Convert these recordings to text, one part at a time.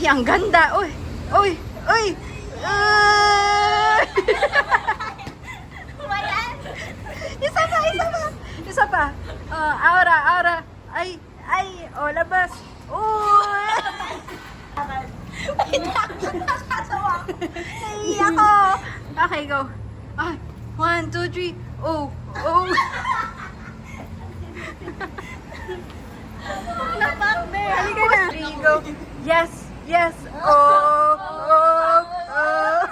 Ay, ang ganda. Uy, uy, uy. Isa pa, isa pa. Isa pa. Aura, aura. Ay, ay. Oh, labas. Uy. Naiiyak ako. Okay, go. Ay, 1, 2, 3. Oh, oh. Halika na. 3, go. Yes, yes. Oh, oh, oh.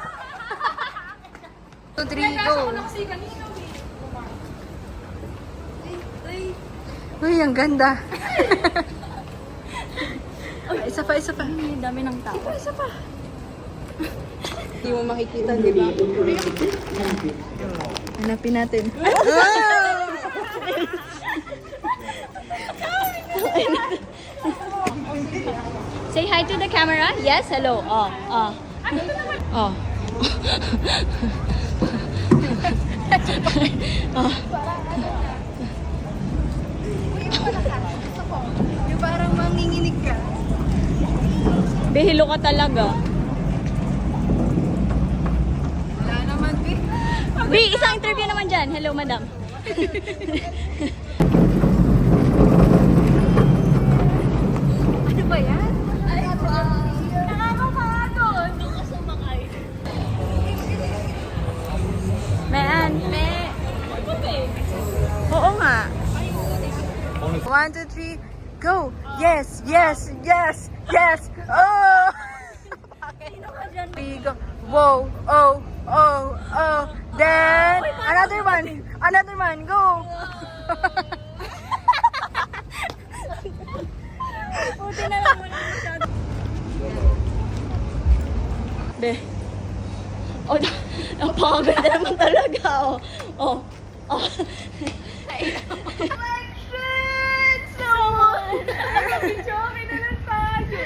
2, 3, go. Uy, ang ganda. Isa pa, isa pa. Ang dami ng tao. Isa pa. Hindi mo makikita, di ba? Hanapin natin. Say hi to the camera. Yes, hello. Oh. Oh. Yung parang manginginig ka. Behilo ka talaga. Wala naman, B. B, isang interview naman dyan. Hello, madam. Ano ba yan? Man. Oo nga. 1, 2, 3, go! Yes, yes, yes, yes! Oh! We go. Whoa, oh, oh, oh. Then, another one, go! Buti na lang muna masyado. Be. Oh, napakaganda naman talaga. Oh.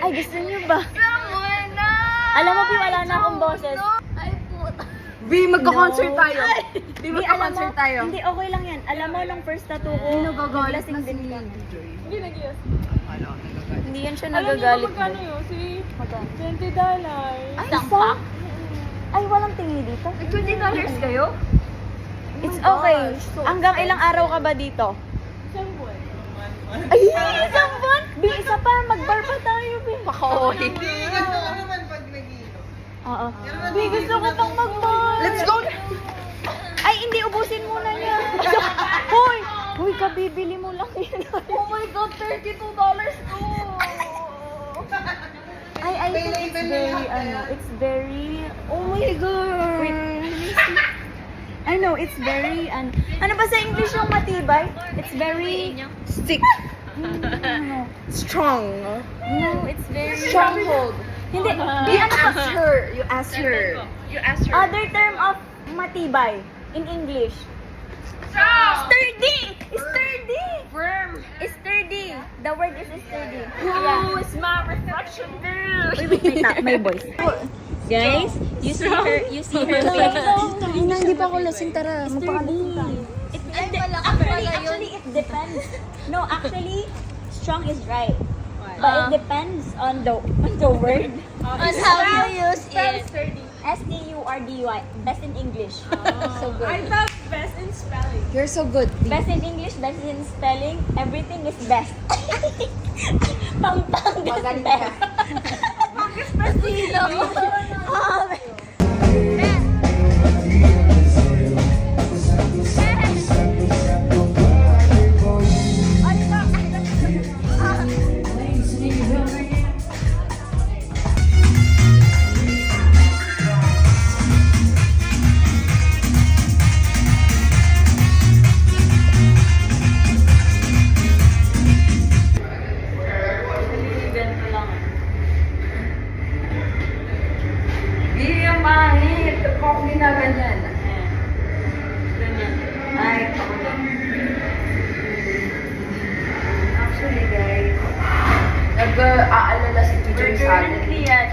Ay, gusto niyo ba? Alam mo, Pi, wala na akong boses. B, magka-concert No. tayo. B, Hindi, alam mo, magka-concert tayo. hindi, okay lang yan. Alam mo, nung first tattoo ko, Nagagalit na naglasing din ka. Hindi nag-yes. Hindi yan siya Alam niyo ba nagagalit. magkano yun? Si Magkano? $20. Isang pack? Ay, walang tingin dito. $20 kayo? It's okay. Hanggang ilang araw ka ba dito? Isang buwan. Ay, isang buwan? Bi, isa pa. Mag-bar pa tayo, Bi. Makaoy. Oo. Bi, gusto ko pang mag-bar. Let's go! Ay, hindi. Ubusin muna niya. Hoy, kabibili mo lang yan. Oh my God, $32 to! I think it's very, oh my God. Wait. I know, it's very, ano ba sa English yung matibay? It's very, Stick. no, Strong. it's very, Stronghold. Hindi, You ask her. You ask her. You ask her. other term of matibay in English. Sturdy! Sturdy! Firm. Sturdy! The word is sturdy. Who is my reflection girl? May voice. Guys, you see her face. Hindi pa ako lasing, tara. Sturdy. Actually, it depends. No, actually, strong is right. But it depends on the word. On how you use it. STURDY. Best in English. So good. I thought best in spelling. You're so good. Best in English, best in spelling, everything is best. Pang-pang is best. Pastilo. Ganito lang. Di yung mahit. Kung ginaganyan. Ganyan. Ay, ako lang. Actually, guys, nag-aalala si teacher We're sa atin. currently at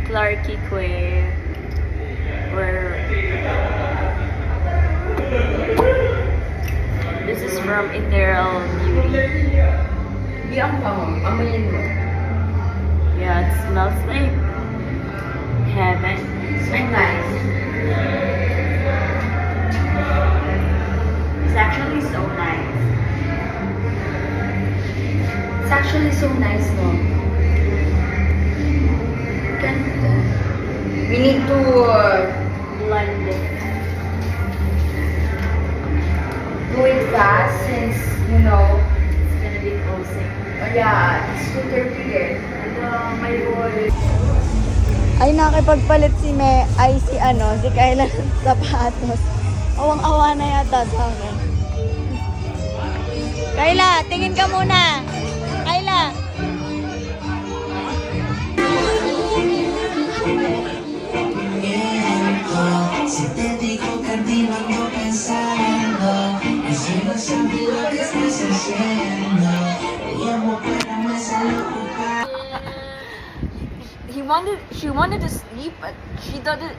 Clarke Quay, where this is from Ethereal Beauty. Di ang pango. Amayin mo. Yeah, it smells like heaven. So nice. It's actually so nice. It's actually so nice, no? We need to Blend it. do it fast since, you know, It's gonna be closing. yeah, it's 2:30 eh. Hello, my boy. Ay, nakipagpalit si si Kayla ng sapatos. Awang-awa na yata sa akin. Kayla, tingin ka muna. Kayla. Si te digo que a ti no ando pensando, y si no sabes lo que estás haciendo, te llamo para más ocupar. She wanted to sleep, but she didn't.